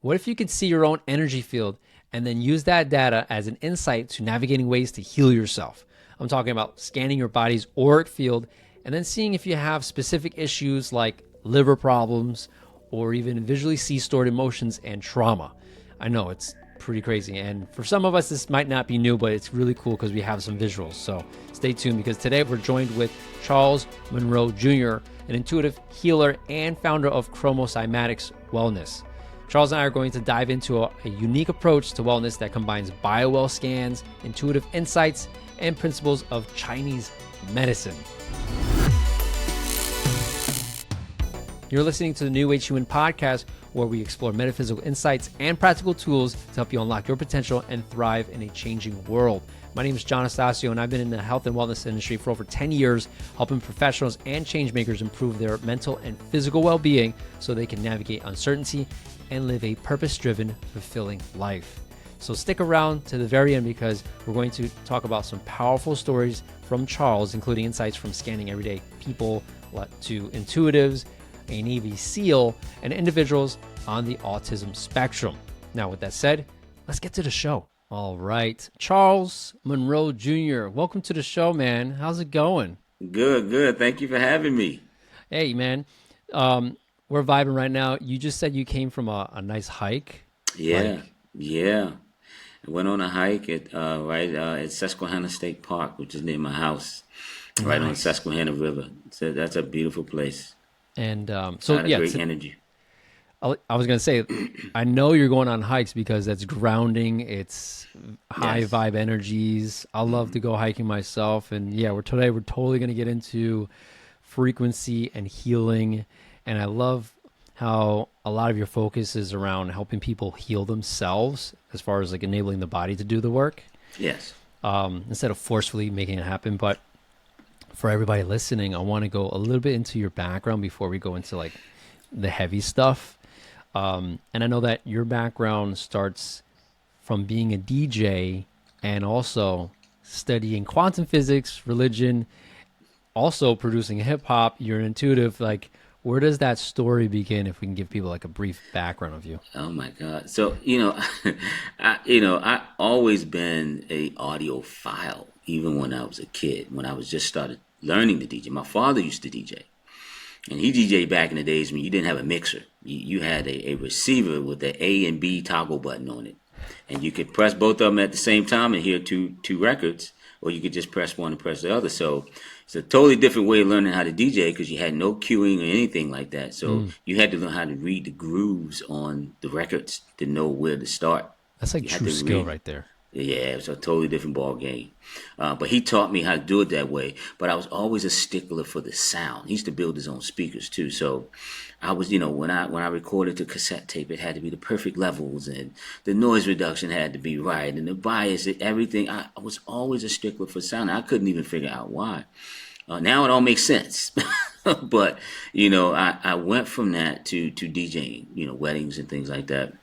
What if you could see your own energy field and then use that data as an insight to navigating ways to heal yourself? I'm talking about scanning your body's auric field and then seeing if you have specific issues like liver problems or even visually see stored emotions and trauma. I know it's pretty crazy. And for some of us, this might not be new, but it's really cool because we have some visuals. So stay tuned because today we're joined with Charles Monroe Jr., an intuitive healer and founder of Chromo Cymatics Wellness. Charles and I are going to dive into a unique approach to wellness that combines biowell scans, intuitive insights, and principles of Chinese medicine. You're listening to the New Age Human podcast, where we explore metaphysical insights and practical tools to help you unlock your potential and thrive in a changing world. My name is John Estacio, and I've been in the health and wellness industry for over 10 years, helping professionals and change makers improve their mental and physical well-being so they can navigate uncertainty and live a purpose-driven, fulfilling life. So stick around to the very end because we're going to talk about some powerful stories from Charles, including insights from scanning everyday people to intuitives, a Navy SEAL, and individuals on the autism spectrum. Now, with that said, let's get to the show. All right. Charles Monroe Jr., welcome to the show, man. How's it going? Good. Thank you for having me. Hey, man. We're vibing right now. You just said you came from a nice hike. Yeah, yeah. I went on a hike at Susquehanna State Park, which is near my house, right on the Nice. Susquehanna River. So that's a beautiful place. And A so, lot of yeah, great energy. I was going to say, I know you're going on hikes because that's grounding. It's high Yes. vibe energies. I love to go hiking myself. And yeah, we're totally going to get into frequency and healing. And I love how a lot of your focus is around helping people heal themselves as far as like enabling the body to do the work, Yes. instead of forcefully making it happen. But for everybody listening, I want to go a little bit into your background before we go into like the heavy stuff. And I know that your background starts from being a DJ and also studying quantum physics, religion, also producing hip hop. You're an intuitive. Like, where does that story begin? If we can give people like a brief background of you. Oh my God. So, I always been a audiophile, even when I was a kid, when I was just started learning to DJ. My father used to DJ. And he DJed back in the days when you didn't have a mixer. You had a receiver with the A and B toggle button on it. And you could press both of them at the same time and hear two records, or you could just press one and press the other. So it's a totally different way of learning how to DJ because you had no cueing or anything like that. So you had to learn how to read the grooves on the records to know where to start. That's like You had true to skill read. right there. Yeah, it was a totally different ball game. But he taught me how to do it that way. But I was always a stickler for the sound. He used to build his own speakers too. So I was, when I recorded the cassette tape, it had to be the perfect levels, and the noise reduction had to be right, and the bias, everything. I was always a stickler for sound. I couldn't even figure out why. Now it all makes sense. But I went from that to DJing, weddings and things like that.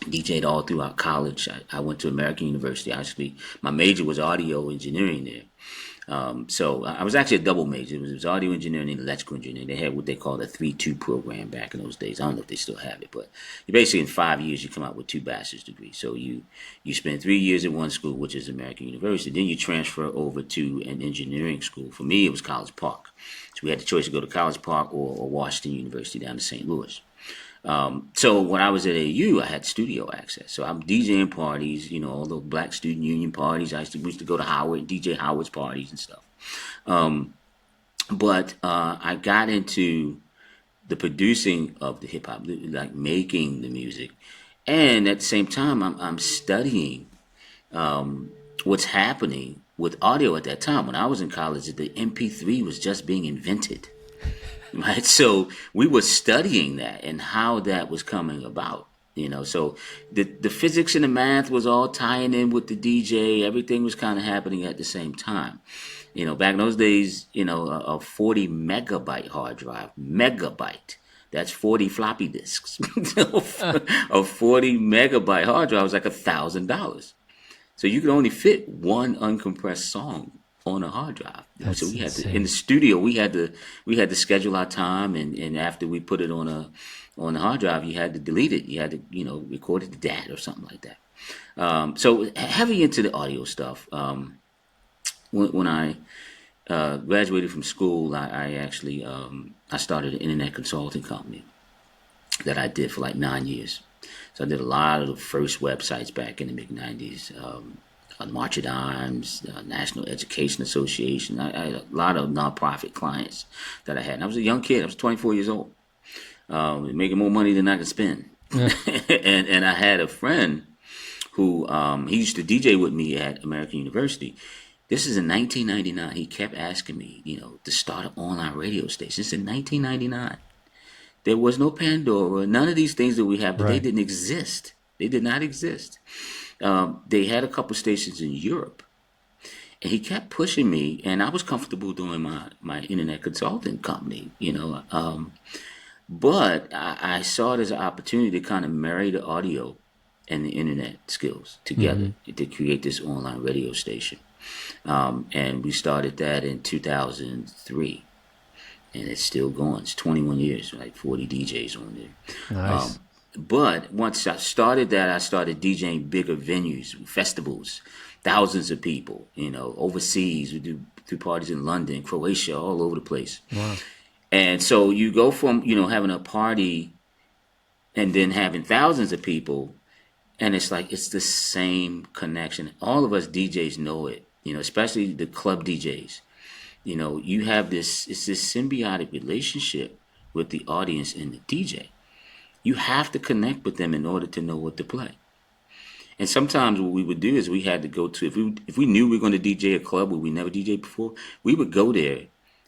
DJ'd all throughout college. I went to American University. Actually, my major was audio engineering there. So I was actually a double major. It was audio engineering and electrical engineering. They had what they called a 3-2 program back in those days. I don't know if they still have it, but you basically in 5 years you come out with 2 bachelor's degrees. So you spend 3 years at one school, which is American University. Then you transfer over to an engineering school. For me, it was College Park. So we had the choice to go to College Park or Washington University down in St. Louis. So when I was at AU, I had studio access. So I'm DJing parties, all the Black Student Union parties. We used to go to Howard, DJ Howard's parties and stuff. But I got into the producing of the hip hop, like making the music, and at the same time, I'm studying what's happening with audio at that time. When I was in college, the MP3 was just being invented. Right, so we were studying that and how that was coming about. So the physics and the math was all tying in with the DJ. Everything was kind of happening at the same time. Back in those days, a 40 megabyte hard drive, megabyte. That's 40 floppy disks. A 40 megabyte hard drive was like $1,000. So you could only fit one uncompressed song on a hard drive. So That's we had to, in insane. the studio, we had to schedule our time, and after we put it on on the hard drive, you had to delete it. You had to, record it to DAT or something like that. So heavy into the audio stuff. When I graduated from school, I actually I started an internet consulting company that I did for like 9 years. So I did a lot of the first websites back in the mid '90s. March of Dimes, National Education Association. I had a lot of nonprofit clients that I had. And I was a young kid. I was 24 years old, making more money than I could spend. Yeah. and I had a friend who he used to DJ with me at American University. This is in 1999. He kept asking me, to start an online radio station. This is in 1999. There was no Pandora, none of these things that we have, but Right. They didn't exist. They did not exist. They had a couple stations in Europe, and he kept pushing me, and I was comfortable doing my internet consulting company, but I saw it as an opportunity to kind of marry the audio and the internet skills together to create this online radio station. And we started that in 2003, and it's still going. It's 21 years, like 40 DJs on there. Nice. But once I started that, I started DJing bigger venues, festivals, thousands of people, overseas. We do parties in London, Croatia, all over the place. Wow. And so you go from, having a party and then having thousands of people, and it's like it's the same connection. All of us DJs know it, especially the club DJs. You have it's this symbiotic relationship with the audience and the DJ. You have to connect with them in order to know what to play. And sometimes what we would do is we had to go to, if we knew we were going to DJ a club where we never DJed before, we would go there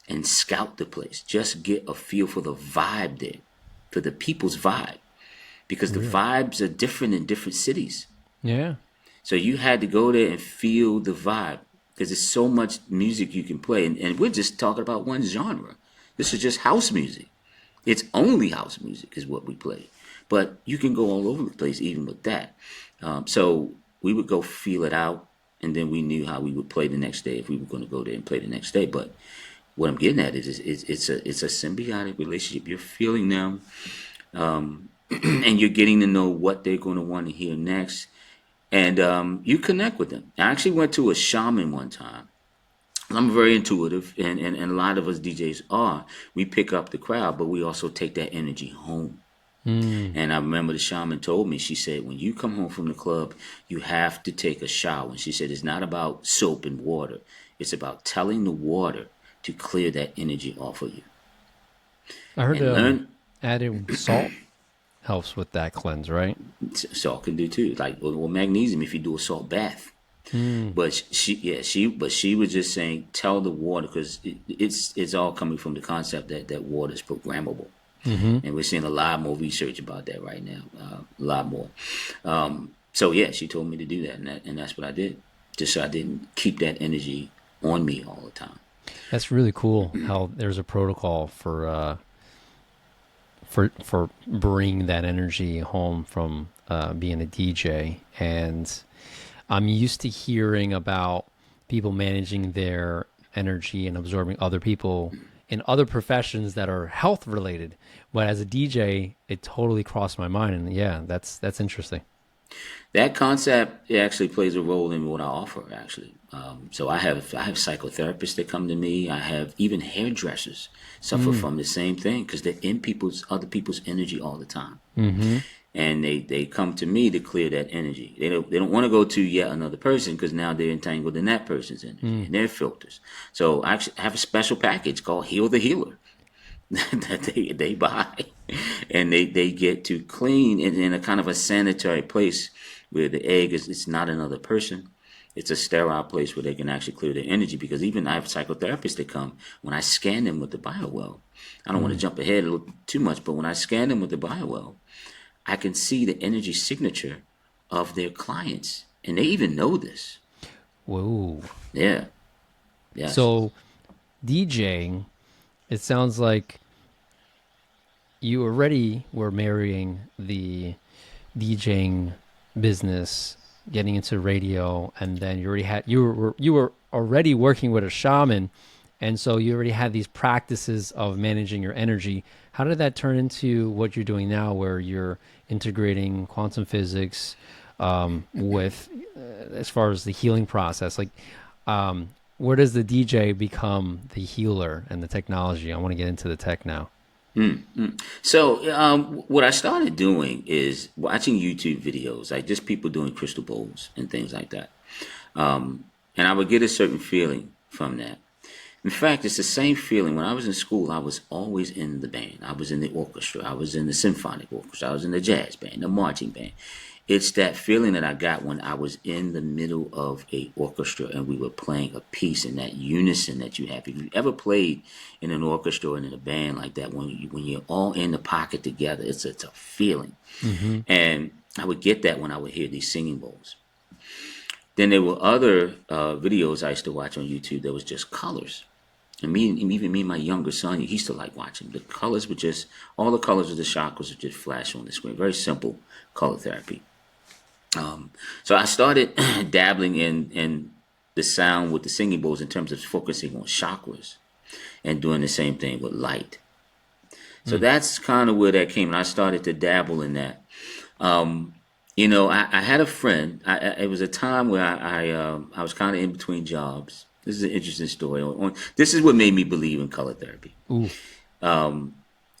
and scout the place, just get a feel for the vibe there, for the people's vibe, because the vibes are different in different cities. Yeah. So you had to go there and feel the vibe, because there's so much music you can play. And we're just talking about one genre. This is just house music. It's only house music is what we play. But you can go all over the place even with that. So we would go feel it out, and then we knew how we would play the next day if we were going to go there and play the next day. But what I'm getting at is it's a symbiotic relationship. You're feeling them, and you're getting to know what they're going to want to hear next. And you connect with them. I actually went to a shaman one time. I'm very intuitive, and a lot of us DJs are. We pick up the crowd, but we also take that energy home. And I remember the shaman told me, she said, when you come home from the club, you have to take a shower. And she said, it's not about soap and water. It's about telling the water to clear that energy off of you. I heard adding salt helps with that cleanse, right? Salt can do too. Like, or magnesium if you do a salt bath. But she was just saying, tell the water, because it's all coming from the concept that water is programmable. And we're seeing a lot more research about that right now, a lot more. So she told me to do that, and that's what I did, just so I didn't keep that energy on me all the time. That's really cool how there's a protocol for bringing that energy home from being a DJ. And I'm used to hearing about people managing their energy and absorbing other people in other professions that are health related. But as a DJ, it totally crossed my mind. And that's interesting. That concept actually plays a role in what I offer, actually. So I have psychotherapists that come to me. I have even hairdressers suffer from the same thing, because they're in other people's energy all the time. And they come to me to clear that energy. They don't want to go to yet another person, because now they're entangled in that person's energy and their filters. So I actually have a special package called Heal the Healer that they buy, and they get to clean in a kind of a sanitary place where the egg it's not another person. It's a sterile place where they can actually clear their energy, because even I have psychotherapists that come, when I scan them with the BioWell, I don't want to jump ahead a little too much, but when I scan them with the BioWell, I can see the energy signature of their clients, and they even know this. Whoa. Yeah. Yes. So DJing, it sounds like you already were marrying the DJing business, getting into radio, and then you were already working with a shaman, And so you already had these practices of managing your energy. How did that turn into what you're doing now, where you're integrating quantum physics with, as far as the healing process? Like, where does the DJ become the healer and the technology? I want to get into the tech now. So what I started doing is watching YouTube videos, like just people doing crystal bowls and things like that. And I would get a certain feeling from that. In fact, it's the same feeling. When I was in school, I was always in the band. I was in the orchestra. I was in the symphonic orchestra. I was in the jazz band, the marching band. It's that feeling that I got when I was in the middle of a orchestra and we were playing a piece, and that unison that you have. If you ever played in an orchestra and in a band like that, when you're all in the pocket together, it's a feeling. Mm-hmm. And I would get that when I would hear these singing bowls. Then there were other videos I used to watch on YouTube that was just colors. And even me and my younger son, he used to like watching. The colors were just, all the colors of the chakras would just flash on the screen. Very simple color therapy. So I started dabbling in the sound with the singing bowls in terms of focusing on chakras and doing the same thing with light. So that's kind of where that came. And I started to dabble in that. I had a friend. It was a time where I was kind of in between jobs. This is an interesting story. This is what made me believe in color therapy. Ooh. I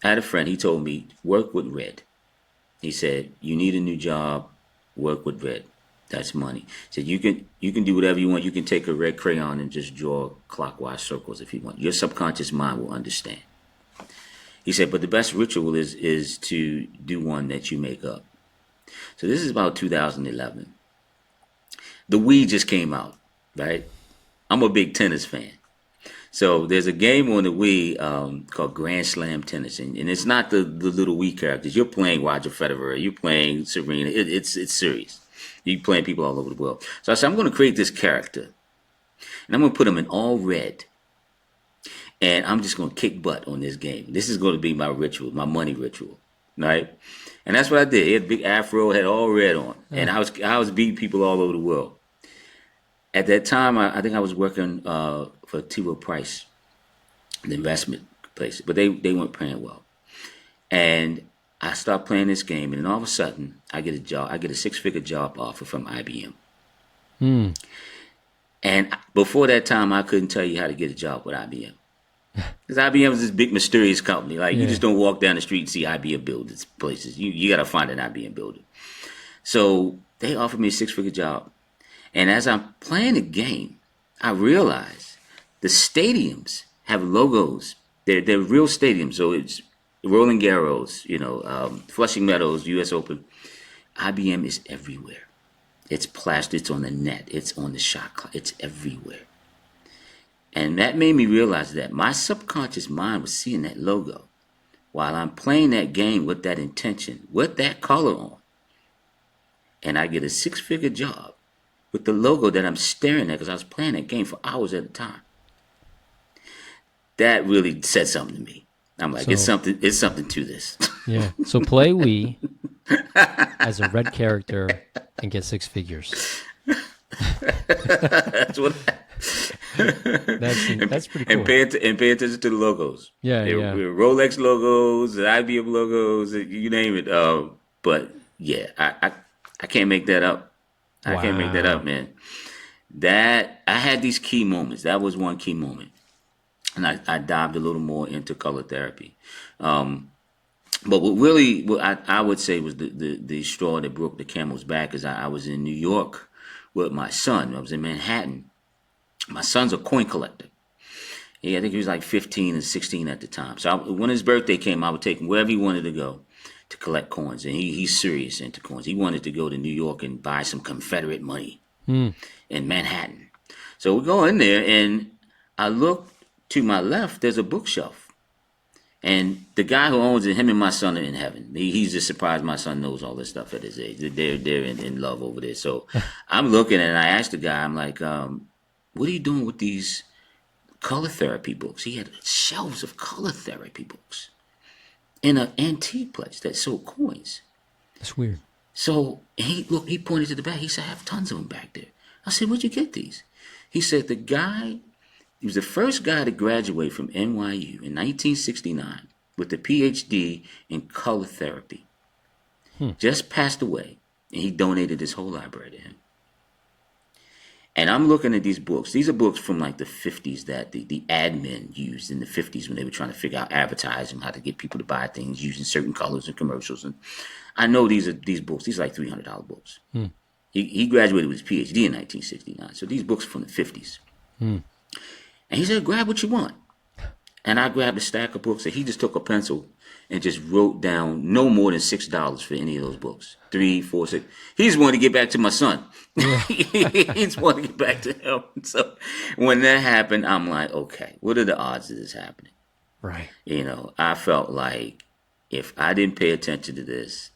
had a friend. He told me, work with red. He said, you need a new job, work with red. That's money. He said, you can do whatever you want. You can take a red crayon and just draw clockwise circles if you want. Your subconscious mind will understand. He said, but the best ritual is to do one that you make up. So this is about 2011. The Wii just came out, right? I'm a big tennis fan. So there's a game on the Wii called Grand Slam Tennis. And it's not the little Wii characters. You're playing Roger Federer. You're playing Serena. It's serious. You're playing people all over the world. So I said, I'm going to create this character. And I'm going to put him in all red. And I'm just going to kick butt on this game. This is going to be my ritual, my money ritual. Right? And that's what I did. He had a big afro, had all red on. And I was beating people all over the world. At that time, I think I was working for T. Rowe Price, the investment place, but they weren't paying well. And I started playing this game, and then all of a sudden, I get a job. I get a 6-figure job offer from IBM. And before that time, I couldn't tell you how to get a job with IBM. Because IBM is this big mysterious company. Like, you just don't walk down the street and see IBM buildings, places. You got to find an IBM building. So they offered me a 6-figure job. And as I'm playing the game, I realize the stadiums have logos. They're real stadiums. So it's Roland Garros, Flushing Meadows, U.S. Open. IBM is everywhere. It's plastic. It's on the net. It's on the shot clock. It's everywhere. And that made me realize that my subconscious mind was seeing that logo while I'm playing that game with that intention, with that color on. And I get a 6-figure job with the logo that I'm staring at because I was playing that game for hours at a time. That really said something to me. I'm like, it's something to this. Yeah. So play Wii as a red character and get 6 figures. That's what. That's pretty cool. And pay attention to the logos. Yeah. Rolex logos, IBM logos, you name it. But yeah, I can't make that up. I can't make that up, man. That I had these key moments. That was one key moment, and I dived a little more into color therapy. But what I would say was the straw that broke the camel's back is I was in New York with my son. I was in Manhattan. My son's a coin collector. I think he was like 15 and 16 at the time. So when his birthday came, I would take him wherever he wanted to go to collect coins. And he's serious into coins. He wanted to go to New York and buy some Confederate money in Manhattan. So we go in there, and I look to my left, there's a bookshelf. And the guy who owns it, him and my son are in heaven. He's just surprised my son knows all this stuff at his age. They're in love over there. So I'm looking, and I asked the guy, I'm like, what are you doing with these color therapy books? He had shelves of color therapy books in an antique place that sold coins. That's weird. So he pointed to the back. He said, I have tons of them back there. I said, where'd you get these? He said, the guy He was the first guy to graduate from NYU in 1969 with a PhD in color therapy. Just passed away, and he donated his whole library to him. And I'm looking at these books. These are books from like the 50s that the admin used in the 50s when they were trying to figure out advertising, how to get people to buy things using certain colors and commercials. And I know these books. These are like $300 books. He graduated with his PhD in 1969. So these books are from the 50s. And he said, grab what you want. And I grabbed a stack of books, and he just took a pencil and just wrote down no more than $6 for any of those books. 3, 4, 6. He just wanted to get back to my son. He just wanted to get back to him. So when that happened, I'm like, okay, what are the odds of this happening? Right. I felt like if I didn't pay attention to this,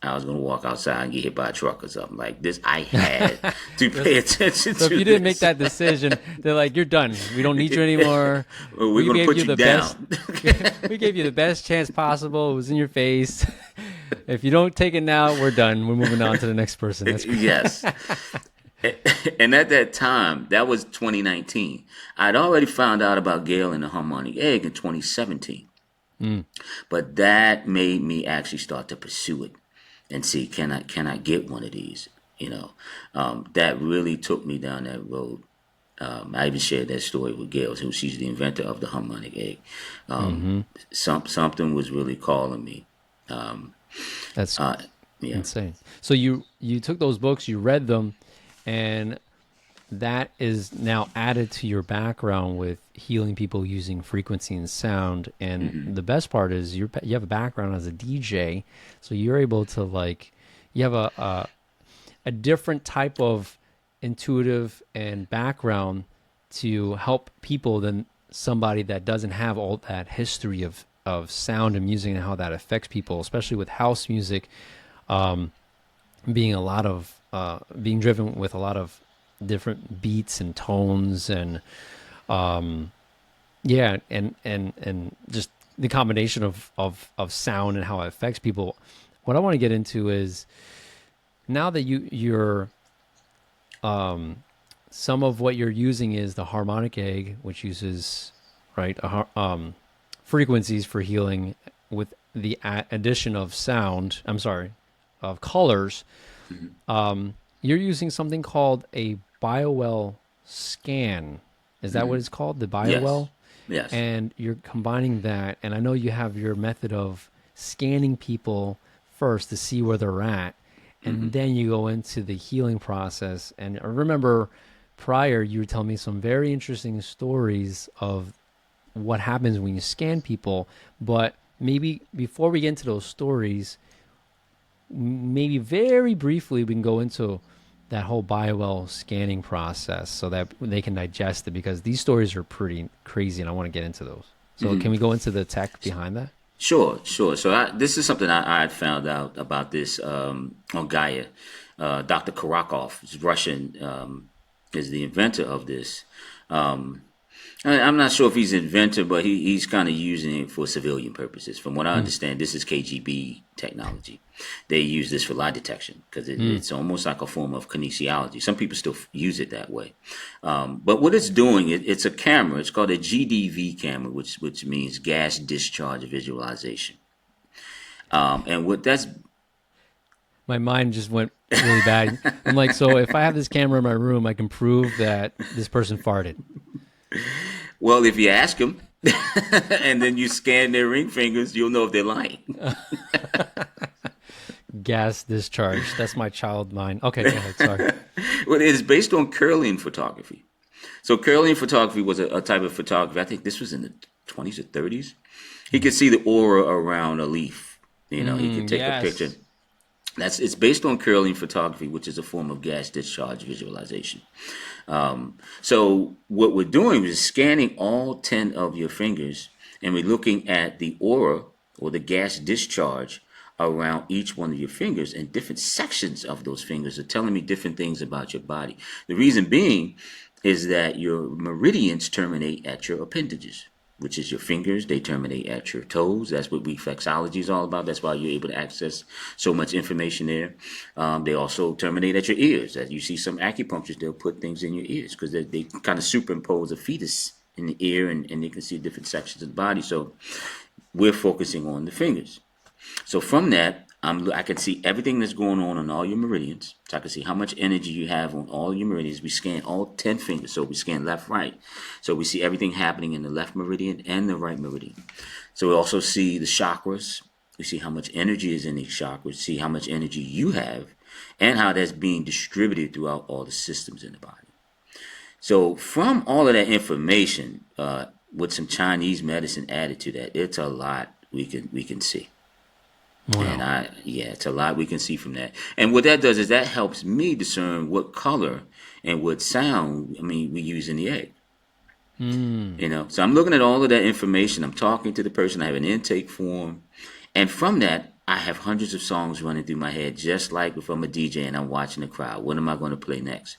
I was going to walk outside and get hit by a truck or something like this. I had to pay attention to So if you didn't make that decision, they're like, you're done. We don't need you anymore. Well, we're going to put you down. We gave you the best chance possible. It was in your face. If you don't take it now, we're done. We're moving on to the next person. That's great. Yes. And at that time, that was 2019. I'd already found out about Gale and the harmonic egg in 2017. But that made me actually start to pursue it and see, can I get one of these? That really took me down that road. I even shared that story with Gail, she's the inventor of the harmonic egg. Something was really calling me. That's insane. So you took those books, you read them, and that is now added to your background with healing people using frequency and sound. And the best part is you have a background as a DJ, so you're able to you have a different type of intuitive and background to help people than somebody that doesn't have all that history of sound and music and how that affects people, especially with house music being being driven with a lot of different beats and tones and and just the combination of sound and how it affects people. What I want to get into is now that you're some of what you're using is the harmonic egg, which uses frequencies for healing with the addition of sound. Of colors. You're using something called a BioWell scan. Is that what it's called? The BioWell? Yes. And you're combining that. And I know you have your method of scanning people first to see where they're at. And then you go into the healing process. And I remember prior, you were telling me some very interesting stories of what happens when you scan people. But maybe before we get into those stories, maybe very briefly we can go into that whole BioWell scanning process so that they can digest it, because these stories are pretty crazy and I want to get into those. So can we go into the tech behind that? Sure. So this is something I had found out about this on Gaia. Dr. Karakov is Russian, is the inventor of this. I'm not sure if he's an inventor, but he's kind of using it for civilian purposes. From what I understand, this is KGB technology. They use this for lie detection because it's almost like a form of kinesiology. Some people still use it that way. But what it's doing, it's a camera. It's called a GDV camera, which means gas discharge visualization. And what that's... My mind just went really bad. I'm like, so if I have this camera in my room, I can prove that this person farted. Well, if you ask them and then you scan their ring fingers, you'll know if they're lying. Gas discharge. That's my child mind. Okay, go ahead. Sorry. Well, it is based on Kirlian photography. So Kirlian photography was a type of photography. I think this was in the 20s or 30s. He could see the aura around a leaf. He could take a picture. It's based on Kirlian photography, which is a form of gas discharge visualization. So what we're doing is scanning all 10 of your fingers, and we're looking at the aura or the gas discharge around each one of your fingers, and different sections of those fingers are telling me different things about your body. The reason being is that your meridians terminate at your appendages, which is your fingers. They terminate at your toes. That's what reflexology is all about. That's why you're able to access so much information there. They also terminate at your ears. As you see some acupuncturists, they'll put things in your ears because they kind of superimpose a fetus in the ear, and they can see different sections of the body. So we're focusing on the fingers. So from that, I can see everything that's going on all your meridians. So I can see how much energy you have on all your meridians. We scan all 10 fingers. So we scan left, right. So we see everything happening in the left meridian and the right meridian. So we also see the chakras. We see how much energy is in these chakras, see how much energy you have, and how that's being distributed throughout all the systems in the body. So from all of that information, with some Chinese medicine added to that, it's a lot we can see. Wow. And it's a lot we can see from that. And what that does is that helps me discern what color and what sound, we use in the egg. So I'm looking at all of that information. I'm talking to the person. I have an intake form. And from that, I have hundreds of songs running through my head, just like if I'm a DJ and I'm watching the crowd. What am I going to play next?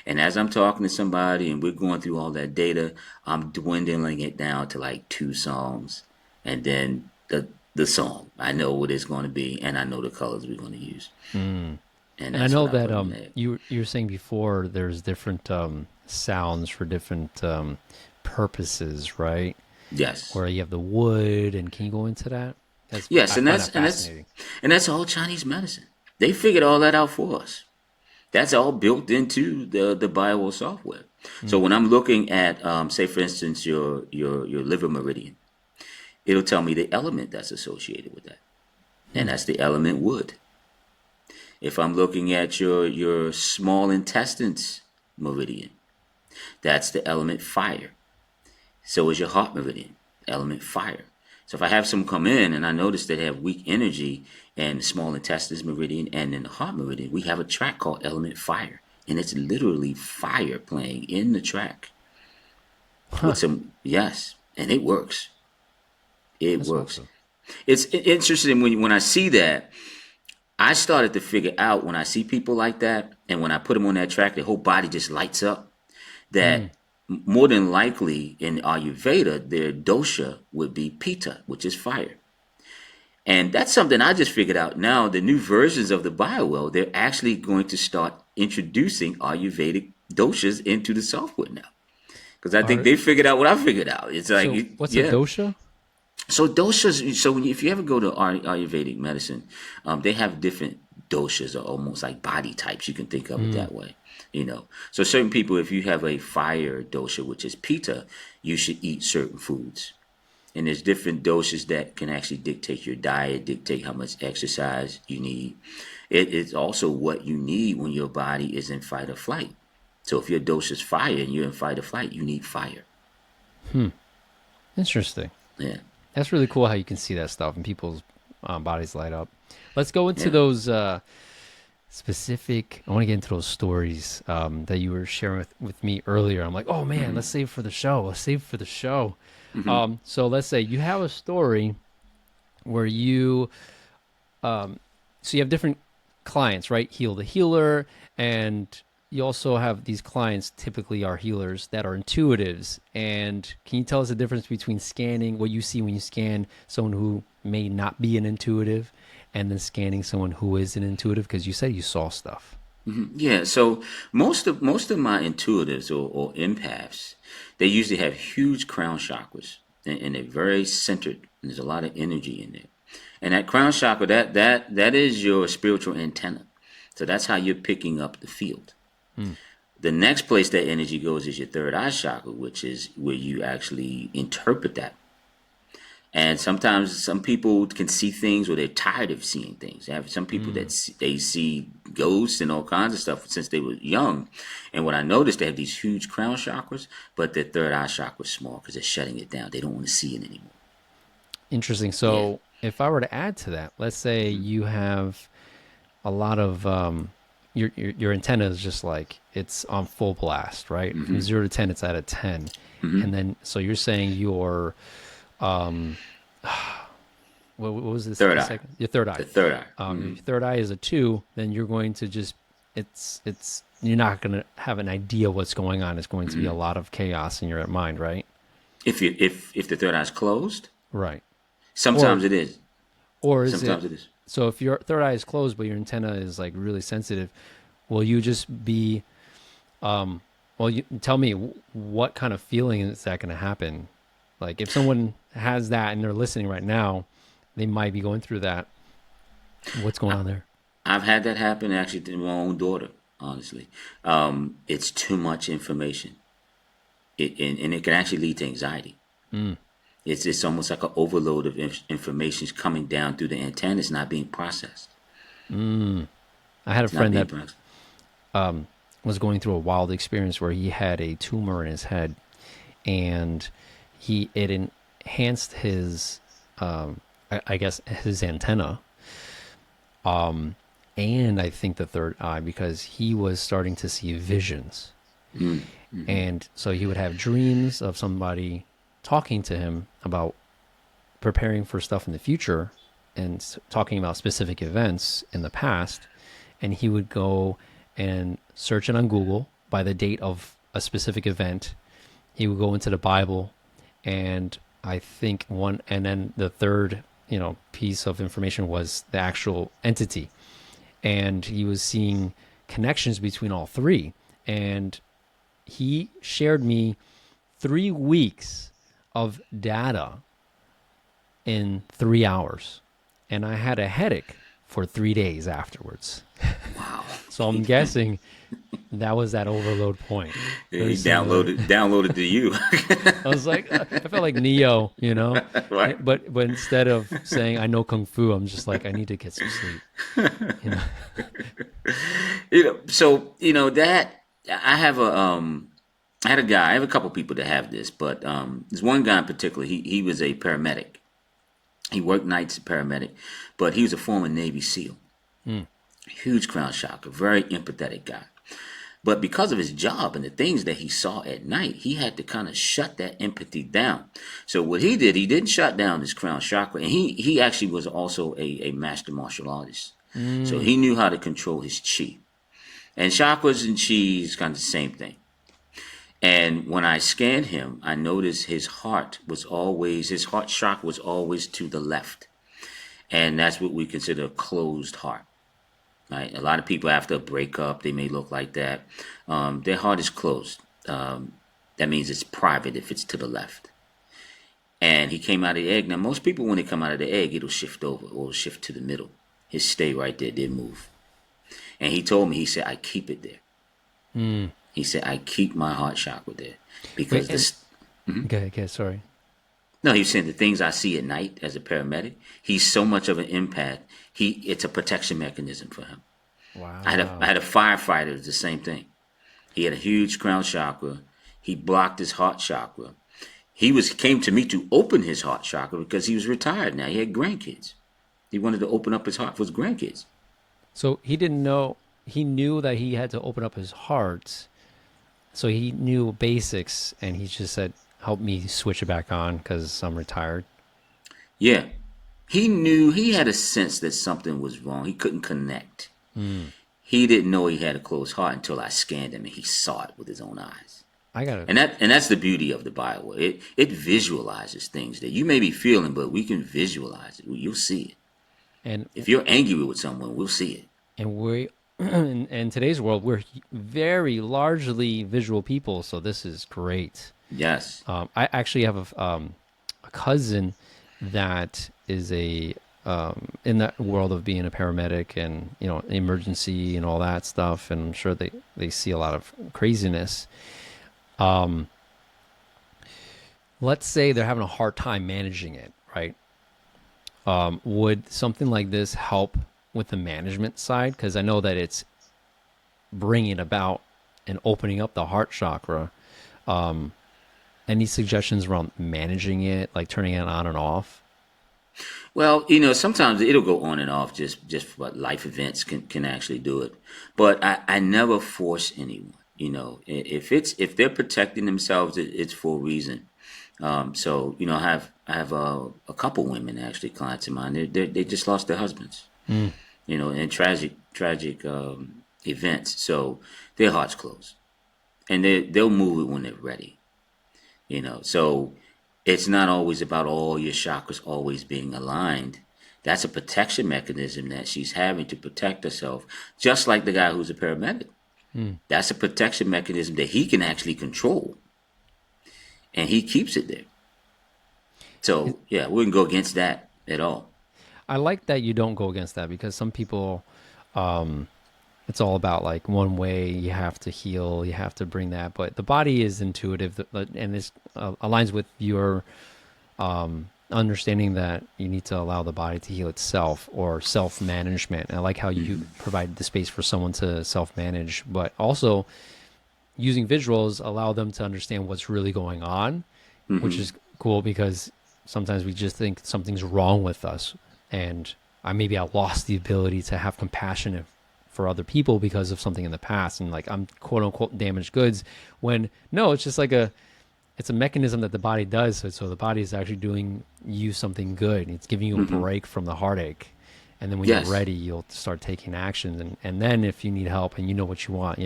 And as I'm talking to somebody and we're going through all that data, I'm dwindling it down to like 2 songs. And then the song. I know what it's going to be, and I know the colors we're going to use. And I know that you were saying before there's different sounds for different purposes, right? Yes. Where you have the wood, and can you go into that? Yes, and that's all Chinese medicine. They figured all that out for us. That's all built into the bio software. So when I'm looking at, say for instance, your liver meridian, it'll tell me the element that's associated with that, and that's the element wood. If I'm looking at your small intestines meridian, that's the element fire. So is your heart meridian, element fire. So if I have someone come in and I notice that they have weak energy in the small intestines meridian and in the heart meridian, we have a track called element fire, and it's literally fire playing in the track. With some, yes, and it works. That's works. Awesome. It's interesting when I see that. I started to figure out when I see people like that, and when I put them on that track, their whole body just lights up. That more than likely in Ayurveda, their dosha would be Pitta, which is fire. And that's something I just figured out now. The new versions of the BioWell, they're actually going to start introducing Ayurvedic doshas into the software now. Because I think they figured out what I figured out. It's like, so what's a dosha? So doshas. So if you ever go to Ayurvedic medicine, they have different doshas, or almost like body types. You can think of it that way. So certain people, if you have a fire dosha, which is Pitta, you should eat certain foods. And there's different doshas that can actually dictate your diet, dictate how much exercise you need. It's also what you need when your body is in fight or flight. So if your dosha is fire and you're in fight or flight, you need fire. Interesting. Yeah. That's really cool how you can see that stuff and people's bodies light up. Let's go into those specific, I want to get into those stories that you were sharing with me earlier. I'm like, oh man, let's save it for the show. So let's say you have a story where you have different clients, right? Heal the healer, and you also have these clients typically are healers that are intuitives. And can you tell us the difference between scanning, what you see when you scan someone who may not be an intuitive, and then scanning someone who is an intuitive? Because you said you saw stuff. Yeah, so most of my intuitives or empaths, they usually have huge crown chakras, and they're very centered. And there's a lot of energy in there. And that crown chakra, that is your spiritual antenna. So that's how you're picking up the field. The next place that energy goes is your third eye chakra, which is where you actually interpret that. And sometimes some people can see things, or they're tired of seeing things. They have some people that they see ghosts and all kinds of stuff since they were young. And what I noticed, they have these huge crown chakras, but their third eye chakra is small because they're shutting it down. They don't want to see it anymore. Interesting. So if I were to add to that, let's say you have a lot of your antenna is just like it's on full blast, right? From 0 to 10, it's at a 10. And then, so you're saying your what was this? Third eye. Your third eye. The third eye. If your third eye is a 2, then you're going to just you're not going to have an idea what's going on. It's going to be a lot of chaos in your mind, right? If the third eye is closed, right? Sometimes it is. Or sometimes it is. So if your third eye is closed, but your antenna is like really sensitive, will you just be Well, you tell me what kind of feeling is that going to happen? Like if someone has that and they're listening right now, they might be going through that. What's going on there? I've had that happen actually to my own daughter. Honestly, it's too much information, and it can actually lead to anxiety. Mm, It's almost like an overload of information coming down through the antenna. It's not being processed. mm. I had a It's not friend being that processed. was going through a wild experience where he had a tumor in his head, and it enhanced his, I guess, his antenna, and I think the third eye because he was starting to see visions. And so he would have dreams of somebody talking to him about preparing for stuff in the future and talking about specific events in the past. And he would go and search it on Google by the date of a specific event. He would go into the Bible, and I think and then the third, piece of information was the actual entity. And he was seeing connections between all three. And he shared me 3 weeks of data in 3 hours. And I had a headache for 3 days afterwards. Wow. So I'm guessing that was that overload point. Yeah, Very he similar. downloaded to you. I was like, I felt like Neo, Right. But instead of saying I know kung fu, I'm just like I need to get some sleep. You know? So that I had a guy. I have a couple people that have this, but there's one guy in particular. He was a paramedic. He worked nights as a paramedic, but he was a former Navy SEAL. Mm. Huge crown shocker, very empathetic guy. But because of his job and the things that he saw at night, he had to kind of shut that empathy down. So what he did, he didn't shut down his crown chakra, and he actually was also a master martial artist. So Mm. he knew how to control his chi. And chakras and chi is kind of the same thing. And when I scanned him, I noticed his heart chakra was always to the left. And that's what we consider a closed heart. Right? A lot of people after a breakup, they may look like that. Their heart is closed. That means it's private if it's to the left. And he came out of the egg. Now, most people, when they come out of the egg, it'll shift over or it'll shift to the middle. His stay right there, didn't move. And he told me, he said, I keep it there. Mm. He said, I keep my heart chakra there. Wait, Because this. okay, sorry. No, he was saying the things I see at night as a paramedic, he's so much of an empath. It's a protection mechanism for him. Wow. I had a firefighter, it was the same thing. He had a huge crown chakra. He blocked his heart chakra. He came to me to open his heart chakra because he was retired now. He had grandkids. He wanted to open up his heart for his grandkids. So he didn't know. He knew that he had to open up his heart. So he knew basics, and he just said, "Help me switch it back on because I'm retired." Yeah. He had a sense that something was wrong. He couldn't connect. Mm. He didn't know he had a closed heart until I scanned him and he saw it with his own eyes. I got it. And that's the beauty of the Bible. It visualizes things that you may be feeling, but we can visualize it. You'll see it. And If you're angry with someone, we'll see it. and we in today's world, we're very largely visual people, so this is great. Yes. I actually have a cousin that is in that world of being a paramedic and emergency and all that stuff, and I'm sure they see a lot of craziness. Let's say they're having a hard time managing it, right? Would something like this help with the management side? Because I know that it's bringing about and opening up the heart chakra. Any suggestions around managing it, like turning it on and off? Well, sometimes it'll go on and off just for life events can actually do it. But I never force anyone. If they're protecting themselves, it's for a reason. So I have a couple women actually clients of mine. They just lost their husbands. Mm. In tragic events. So their hearts closed, and they'll move it when they're ready. So it's not always about all your chakras always being aligned. That's a protection mechanism that she's having to protect herself, just like the guy who's a paramedic. That's a protection mechanism that he can actually control, and he keeps it there. So yeah, we wouldn't go against that at all. I like that you don't go against that, because some people, it's all about like one way. You have to heal, you have to bring that, but the body is intuitive, and this aligns with your understanding that you need to allow the body to heal itself, or self-management. And I like how you provide the space for someone to self-manage, but also using visuals allow them to understand what's really going on, which is cool, because sometimes we just think something's wrong with us, and maybe I lost the ability to have compassion for other people because of something in the past, and like I'm quote unquote damaged goods, when no, it's just like it's a mechanism that the body does. So the body is actually doing you something good. It's giving you a break from the heartache. And then when you're ready, you'll start taking action. And then if you need help and you know what you want,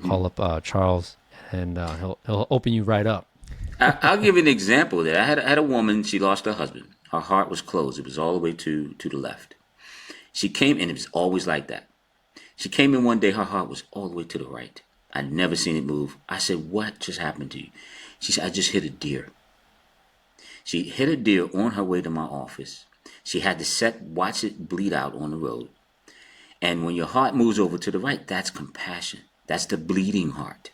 call up Charles, and he'll open you right up. I'll give you an example there. I had a woman, she lost her husband. Her heart was closed. It was all the way to the left. She came in, it was always like that. She came in one day, her heart was all the way to the right. I'd never seen it move. I said, what just happened to you? She said, I just hit a deer. She hit a deer on her way to my office. She had to watch it bleed out on the road. And when your heart moves over to the right, that's compassion. That's the bleeding heart.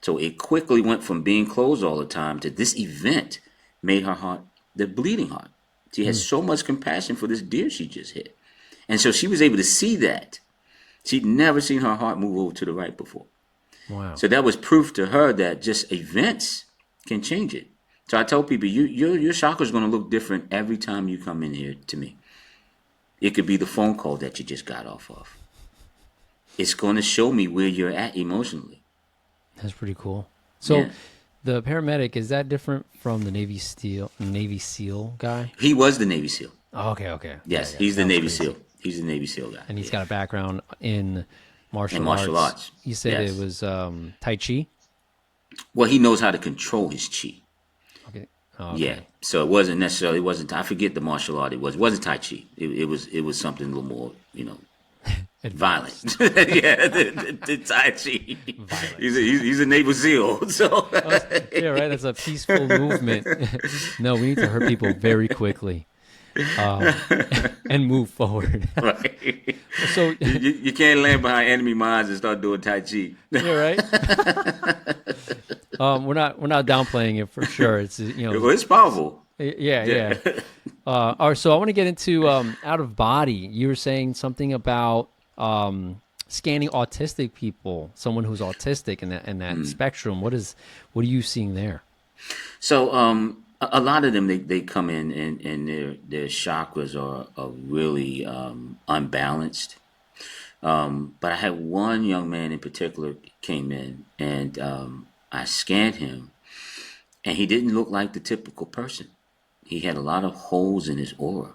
So it quickly went from being closed all the time to this event made her heart the bleeding heart. She had so much compassion for this deer she just hit. And so she was able to see that. She'd never seen her heart move over to the right before. Wow. So that was proof to her that just events can change it. So I tell people, your chakra is going to look different every time you come in here to me. It could be the phone call that you just got off of. It's going to show me where you're at emotionally. That's pretty cool. So the paramedic, is that different from the Navy SEAL guy? He was the Navy SEAL. Oh, okay. Yes, he's the Navy SEAL. He's the Navy SEAL guy. And he's got a background in martial arts. You said it was Tai Chi? Well, he knows how to control his chi. Okay. Yeah. So it wasn't necessarily, I forget the martial art it wasn't Tai Chi. It was something a little more, violent. the Tai Chi. Violent. He's a Navy SEAL. So yeah, right. That's a peaceful movement. No, we need to hurt people very quickly. And move forward. Right. So you can't land behind enemy mines and start doing Tai Chi. Yeah, right. We're not downplaying it for sure. It's it's powerful. Yeah. All right, so I want to get into out of body. You were saying something about scanning autistic people, someone who's autistic in that spectrum. What are you seeing there? So a lot of them, they come in and their chakras are really unbalanced. But I had one young man in particular came in, and I scanned him, and he didn't look like the typical person. He had a lot of holes in his aura.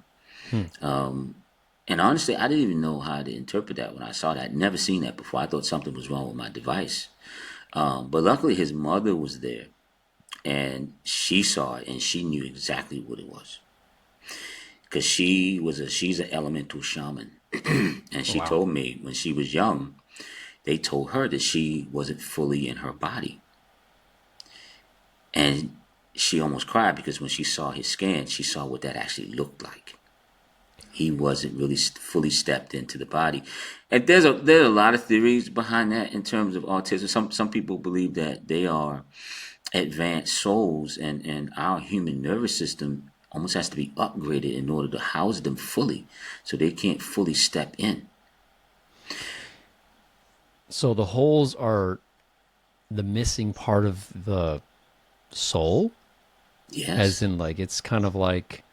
And honestly, I didn't even know how to interpret that when I saw that. I'd never seen that before. I thought something was wrong with my device. But luckily his mother was there, and she saw it, and she knew exactly what it was. Because she's an elemental shaman. And she told me when she was young, they told her that she wasn't fully in her body. And she almost cried because when she saw his scan, she saw what that actually looked like. He wasn't really fully stepped into the body. And there's a lot of theories behind that in terms of autism. Some people believe that they are advanced souls, and our human nervous system almost has to be upgraded in order to house them fully, so they can't fully step in. So the holes are the missing part of the soul? Yes. As in, like, it's kind of like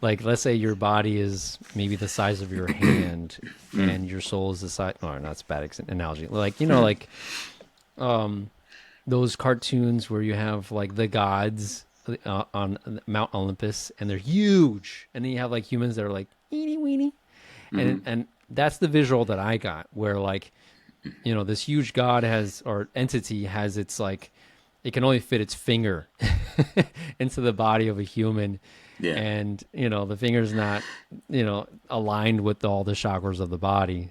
like, let's say your body is maybe the size of your hand and your soul is the size, no, that's a bad analogy. Like, like those cartoons where you have like the gods on Mount Olympus and they're huge, and then you have like humans that are like eeny weeny, and that's the visual that I got, where like this huge god or entity has its like, it can only fit its finger into the body of a human. Yeah. And the finger's not aligned with all the chakras of the body.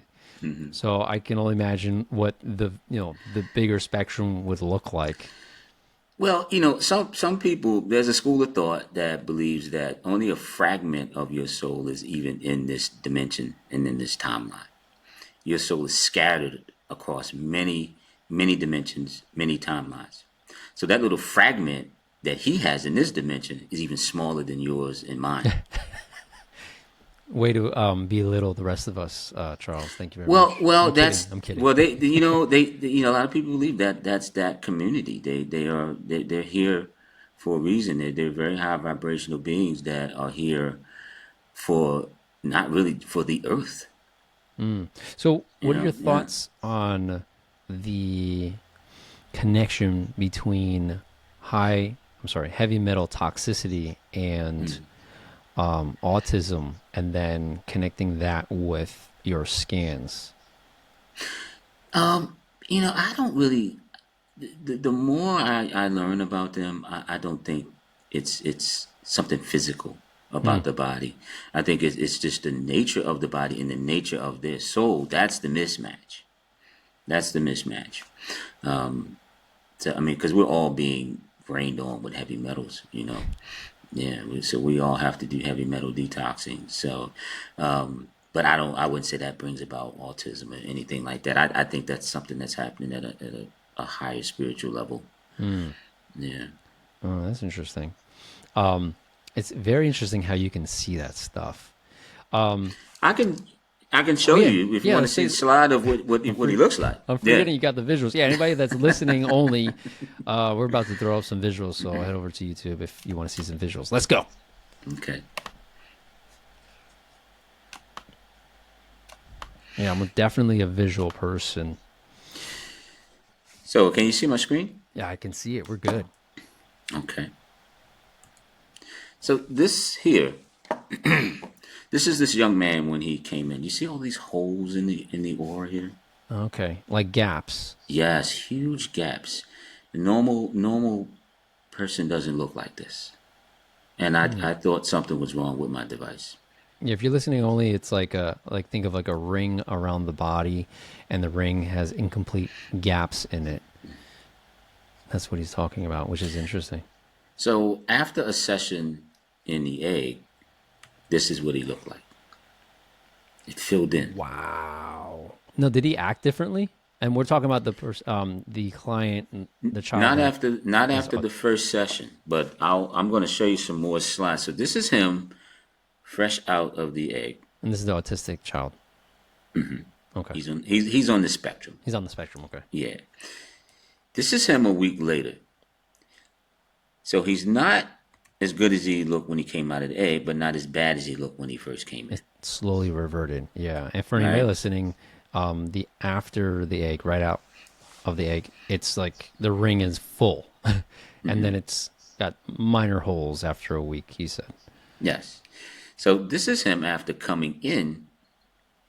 So I can only imagine what the the bigger spectrum would look like. Well, some people, there's a school of thought that believes that only a fragment of your soul is even in this dimension and in this timeline. Your soul is scattered across many, many dimensions, many timelines. So that little fragment that he has in this dimension is even smaller than yours and mine. Way to belittle the rest of us, Charles. Thank you very Well, much. well, I'm kidding. that's I'm kidding. well. They a lot of people believe that that's that community. They're here for a reason. They're very high vibrational beings that are here for not really for the earth. So, what are your Yeah. thoughts on the connection between heavy metal toxicity and autism, and then connecting that with your scans? I don't really. The more I learn about them, I don't think it's something physical Hmm. about the body. I think it's just the nature of the body and the nature of their soul. That's the mismatch. That's the mismatch. So, I mean, because we're all being rained on with heavy metals, Yeah, so we all have to do heavy metal detoxing. So, but I wouldn't say that brings about autism or anything like that. I think that's something that's happening at a higher spiritual level. Hmm. Yeah. Oh, that's interesting. Um, it's very interesting how you can see that stuff. Um, I can I can oh show yeah, you if you yeah. want to Let's see say the slide of what I'm what he free. looks like. I'm Yeah. forgetting you got the visuals. Yeah, anybody that's listening only, we're about to throw up some visuals, so head over to YouTube if you want to see some visuals. Let's go. Okay. Yeah, I'm definitely a visual person. So can you see my screen? Yeah, I can see it. We're good. Okay. So this here, this is this young man when he came in. You see all these holes in the aura here? Okay, like gaps. Yes, huge gaps. The normal person doesn't look like this. And I thought something was wrong with my device. Yeah, if you're listening only, it's like think of like a ring around the body, and the ring has incomplete gaps in it. That's what he's talking about, which is interesting. So after a session in the egg, this is what he looked like. It filled in. Wow. No, did he act differently? And we're talking about the client, the child Not who after not is. after the first session, but I'm going to show you some more slides. So this is him fresh out of the egg. And this is the autistic child. Okay, He's on the spectrum. he's on the spectrum. Okay, Yeah. This is him a week later. So he's not as good as he looked when he came out of the egg, but not as bad as he looked when he first came in. it slowly reverted. Yeah, and for anybody Right? listening, the after the egg, right out of the egg, it's like the ring is full, and then it's got minor holes after a week. He said. Yes. So this is him after coming in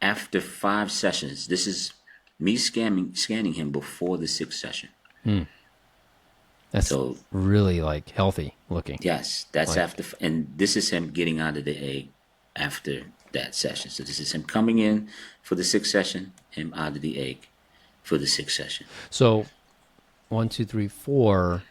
after 5 sessions. This is me scanning him before the 6th session. That's So really like healthy looking. yes, that's Like, after, and this is him getting out of the egg after that session. So this is him coming in for the 6th session, him out of the egg for the 6th session. so 1, 2, 3, 4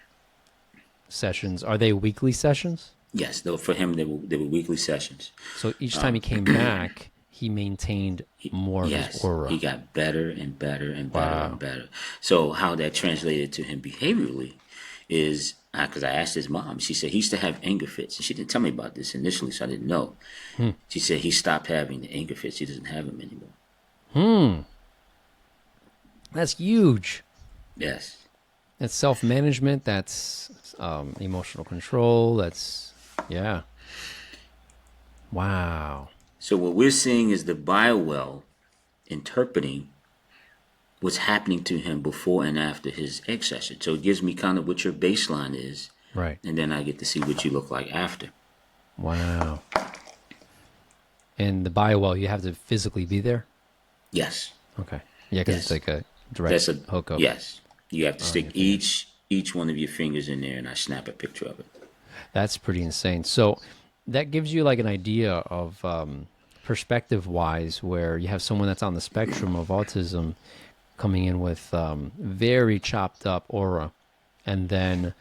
sessions. Are they weekly sessions? Yes, though for him they were weekly sessions. So each time he came back, he maintained more of his Yes, aura. he got better and better and better and Wow. better. So how that translated to him behaviorally is because I asked his mom. She said he used to have anger fits, and she didn't tell me about this initially, so I didn't know. She said he stopped having the anger fits. He doesn't have them anymore. That's huge. Yes. That's self-management. That's emotional control. That's, yeah. Wow. So what we're seeing is the biowell interpreting what's happening to him before and after his egg session. So it gives me kind of what your baseline is, Right. and then I get to see what you look like after. Wow. And the biowell, you have to physically be there? Yes. Okay. Yeah, because it's Yes. like a direct That's a hookup. yes. You have to on stick your finger. each one of your fingers in there, and I snap a picture of it. That's pretty insane. So that gives you like an idea of perspective wise, where you have someone that's on the spectrum of autism coming in with very chopped up aura, and then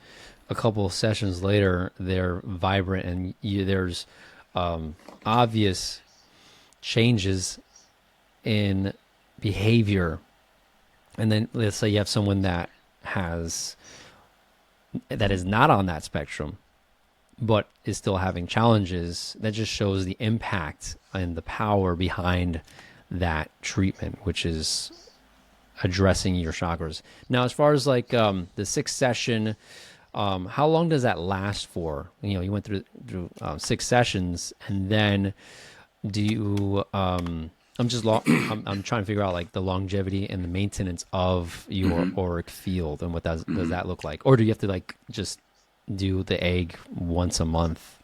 a couple of sessions later they're vibrant, and there's obvious changes in behavior. And then let's say you have someone that is not on that spectrum but is still having challenges. That just shows the impact and the power behind that treatment, which is addressing your chakras. Now, as far as like the 6 session, how long does that last for? You went through 6 sessions, and then do you? I'm trying to figure out like the longevity and the maintenance of your auric field, and what does that look like? Or do you have to like just do the egg once a month?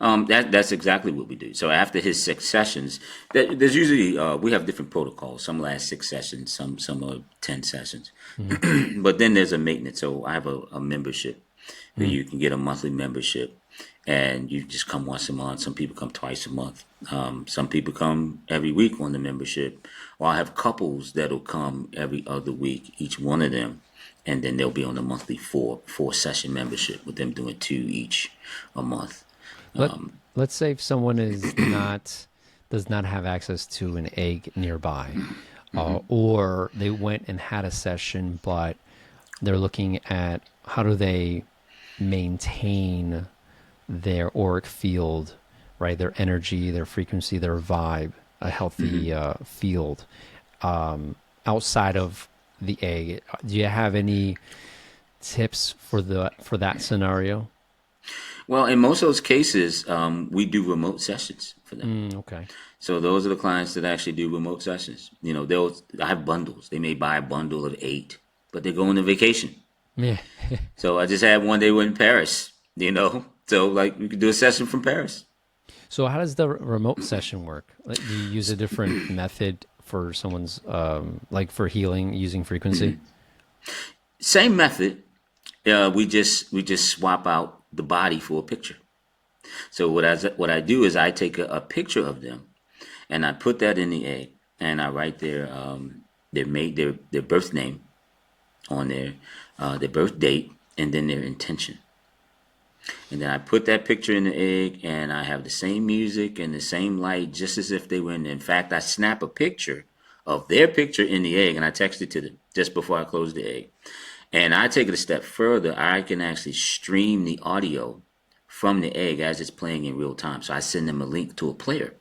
That's exactly what we do. So after his 6 sessions, there's usually we have different protocols. Some last 6 sessions, some are 10 sessions. But then there's a maintenance. So I have a membership where you can get a monthly membership, and you just come once a month. Some people come twice a month. Some people come every week on the membership. Or I have couples that'll come every other week, each one of them, and then they'll be on a monthly 4 session membership with them doing 2 each a month. Let's say if someone does not have access to an egg nearby, or they went and had a session, but they're looking at how do they maintain their auric field, right? Their energy, their frequency, their vibe, a healthy field outside of the egg. Do you have any tips for that scenario? Well, in most of those cases, we do remote sessions for them. Okay. So those are the clients that actually do remote sessions. I have bundles. They may buy a bundle of 8, but they're going on vacation. Yeah. So I just had one day in Paris, So like we could do a session from Paris. So how does the remote session work? Like, do you use a different method for someone's like for healing using frequency? Same method. We just swap out the body for a picture. So what I do is I take a picture of them, and I put that in the egg, and I write their birth name on there, their birth date, and then their intention. And then I put that picture in the egg, and I have the same music and the same light, just as if they were in. In fact, I snap a picture of their picture in the egg, and I text it to them just before I close the egg. And I take it a step further. I can actually stream the audio from the egg as it's playing in real time. So I send them a link to a player,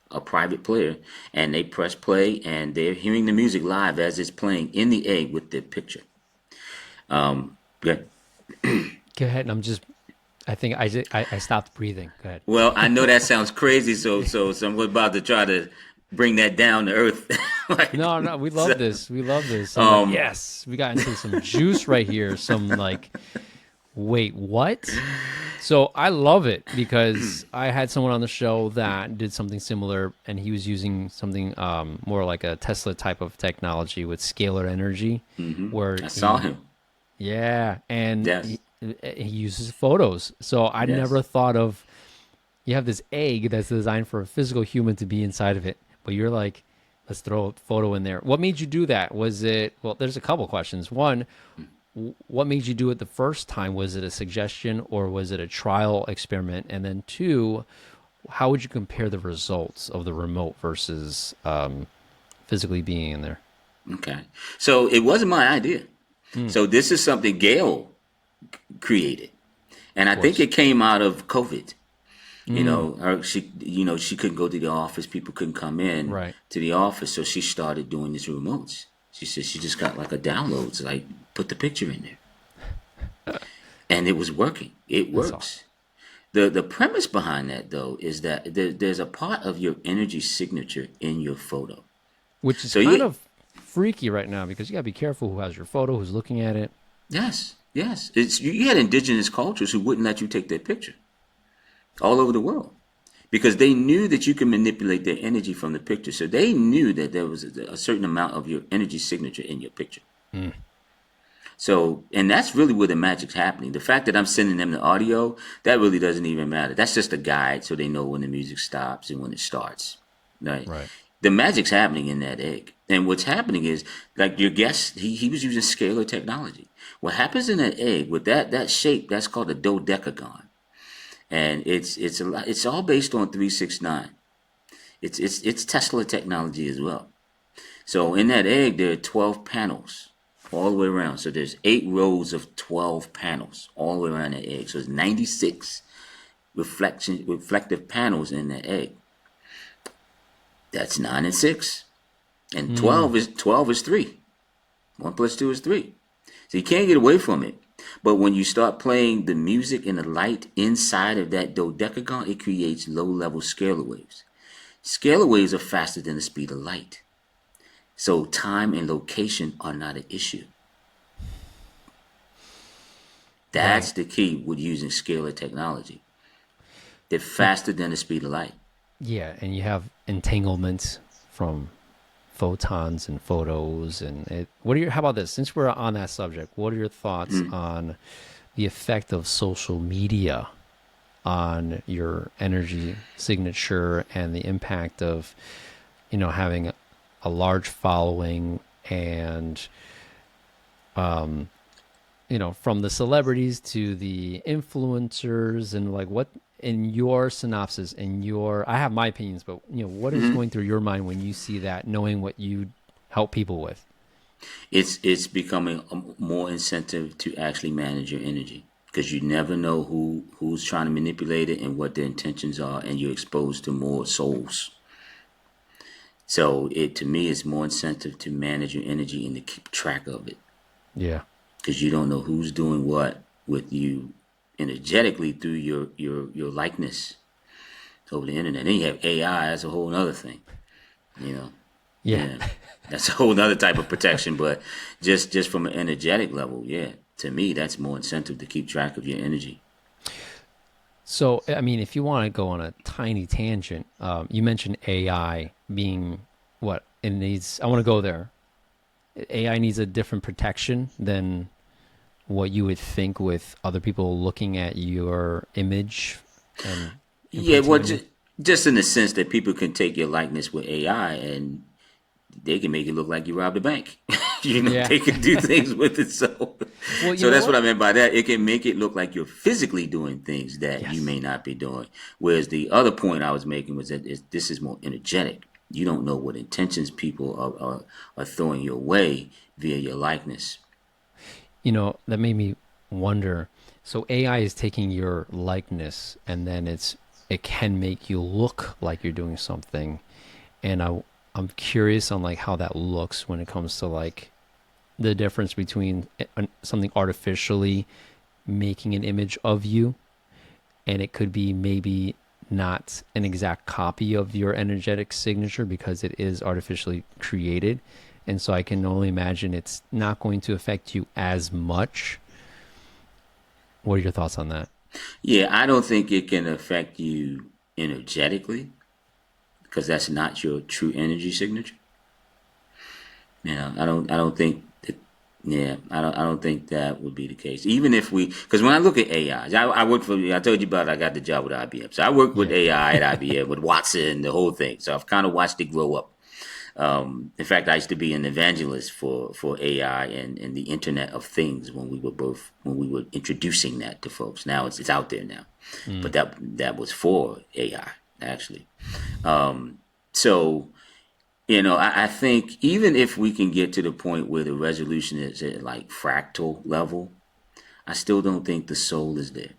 a private player, and they press play, and they're hearing the music live as it's playing in the egg with their picture. Good. Go ahead. And I think I stopped breathing. Go ahead. Well, I know that sounds crazy, so I'm about to try to bring that down to earth. No, we love this. We love this. Yes, we got into some juice right here. Some like, wait, what? So I love it because I had someone on the show that did something similar, and he was using something more like a Tesla type of technology with scalar energy. Where I saw him. Yeah, and yes. he uses photos. So I never thought of, you have this egg that's designed for a physical human to be inside of it, but you're like, let's throw a photo in there. What made you do that? Was it, well, there's a couple questions. One, what made you do it the first time? Was it a suggestion or was it a trial experiment? And then 2, how would you compare the results of the remote versus physically being in there? Okay. So it wasn't my idea. So this is something Gail created. And I think it came out of COVID. She couldn't go to the office. People couldn't come in to the office. So she started doing these remotes. She said she just got like a download. So like, put the picture in there. And it was working. It works. Awesome. The premise behind that, though, is that there's a part of your energy signature in your photo. Which is kind of freaky right now because you got to be careful who has your photo, who's looking at it. Yes. You had indigenous cultures who wouldn't let you take their picture all over the world because they knew that you can manipulate their energy from the picture. So they knew that there was a certain amount of your energy signature in your picture. So, and that's really where the magic's happening. The fact that I'm sending them the audio, that really doesn't even matter. That's just a guide so they know when the music stops and when it starts. Right. Right. The magic's happening in that egg. And what's happening is, like your guest, he was using scalar technology. What happens in that egg with that shape, that's called a dodecagon. And it's all based on 369. It's Tesla technology as well. So in that egg, there are 12 panels all the way around. So there's 8 rows of 12 panels all the way around the egg. So it's 96 reflective panels in the egg. That's 9 and 6. And 12 is 3. 1 plus 2 is 3. So you can't get away from it. But when you start playing the music and the light inside of that dodecagon, it creates low-level scalar waves. Scalar waves are faster than the speed of light. So time and location are not an issue. That's the key with using scalar technology. They're faster than the speed of light. Yeah, and you have entanglements from photons and photos, and how about this? Since we're on that subject, what are your thoughts on the effect of social media on your energy signature and the impact of, having a large following and, from the celebrities to the influencers, and like what in your synopsis I have my opinions, but what is going through your mind when you see that, knowing what you help people with? It's becoming more incentive to actually manage your energy, because you never know who's trying to manipulate it and what their intentions are, and you're exposed to more souls. So to me, it's more incentive to manage your energy and to keep track of it. Yeah. Because you don't know who's doing what with you energetically through your likeness over the internet. Then you have AI, that's a whole other thing. Yeah. That's a whole other type of protection. But just from an energetic level, to me, that's more incentive to keep track of your energy. So, I mean, if you want to go on a tiny tangent, you mentioned AI being what it needs. I want to go there. AI needs a different protection than what you would think with other people looking at your image. And just in the sense that people can take your likeness with AI and they can make it look like you robbed a bank. They can do things with it. So that's what I meant by that. It can make it look like you're physically doing things that you may not be doing. Whereas the other point I was making was that this is more energetic. You don't know what intentions people are throwing your way via your likeness. That made me wonder. So AI is taking your likeness, and then it can make you look like you're doing something. And I'm curious on like how that looks when it comes to like the difference between something artificially making an image of you, and it could be maybe not an exact copy of your energetic signature because it is artificially created. And so I can only imagine it's not going to affect you as much. What are your thoughts on that? Yeah, I don't think it can affect you energetically, because that's not your true energy signature. I don't think that. Yeah, I don't think that would be the case. Even if because when I look at AI, I work I told you about I got the job with IBM, so I work with AI at IBM with Watson, the whole thing. So I've kind of watched it grow up. In fact, I used to be an evangelist for AI and the Internet of Things when we were introducing that to folks. Now it's out there now, but that was for AI actually. So I think even if we can get to the point where the resolution is at like fractal level, I still don't think the soul is there.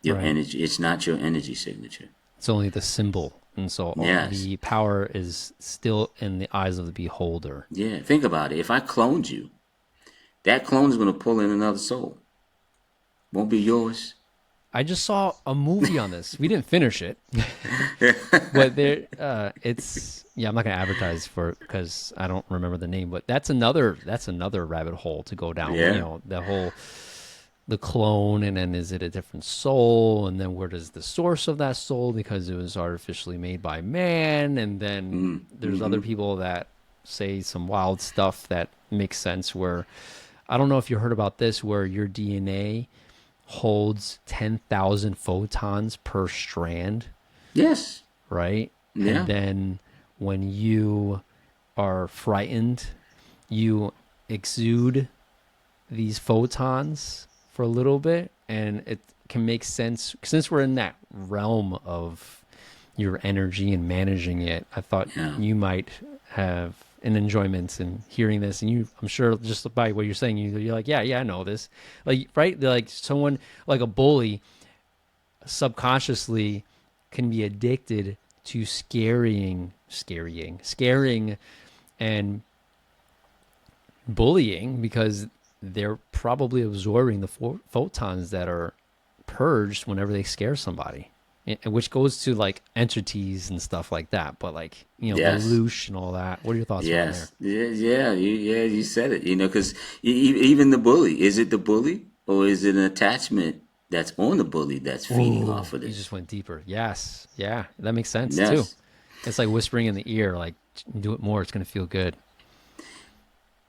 Your energy, it's not your energy signature. It's only the symbol. And so the power is still in the eyes of the beholder. Yeah, think about it. If I cloned you, that clone is going to pull in another soul. Won't be yours. I just saw a movie on this. We didn't finish it, but it's I'm not going to advertise for it because I don't remember the name. But that's another rabbit hole to go down. Yeah. The clone, and then is it a different soul, and then where does the source of that soul, because it was artificially made by man, and then there's other people that say some wild stuff that makes sense where I don't know if you heard about this, where your DNA holds 10,000 photons per strand, Yes. right? And Yeah. then when you are frightened, you exude these photons for a little bit, and it can make sense since we're in that realm of your energy and managing it. I thought Yeah. you might have an enjoyment in hearing this, and I'm sure just by what you're saying, you're like, yeah, I know this, like, right? They're like someone like a bully subconsciously can be addicted to scaring, and bullying, because they're probably absorbing the photons that are purged whenever they scare somebody, which goes to like entities and stuff like that. But like, the Yes. loosh and all that. What are your thoughts around there? Yes. You said it. Because even the bully, is it the bully or is it an attachment that's on the bully that's feeding Oh, off of you just this? went deeper. Yes. Yeah. That makes sense too. Yes. It's like whispering in the ear, like, do it more. It's going to feel good.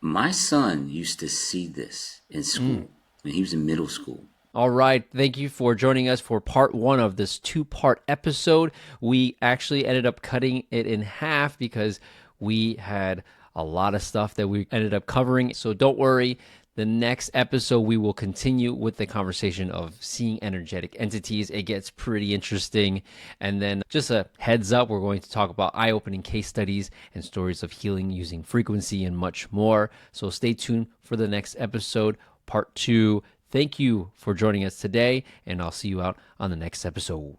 My son used to see this in school when he was in middle school. All right. Thank you for joining us for part one of this two-part episode. We actually ended up cutting it in half because we had a lot of stuff that we ended up covering. So don't worry. The next episode, we will continue with the conversation of seeing energetic entities. It gets pretty interesting. And then just a heads up, we're going to talk about eye-opening case studies and stories of healing using frequency and much more. So stay tuned for the next episode, part two. Thank you for joining us today, and I'll see you out on the next episode.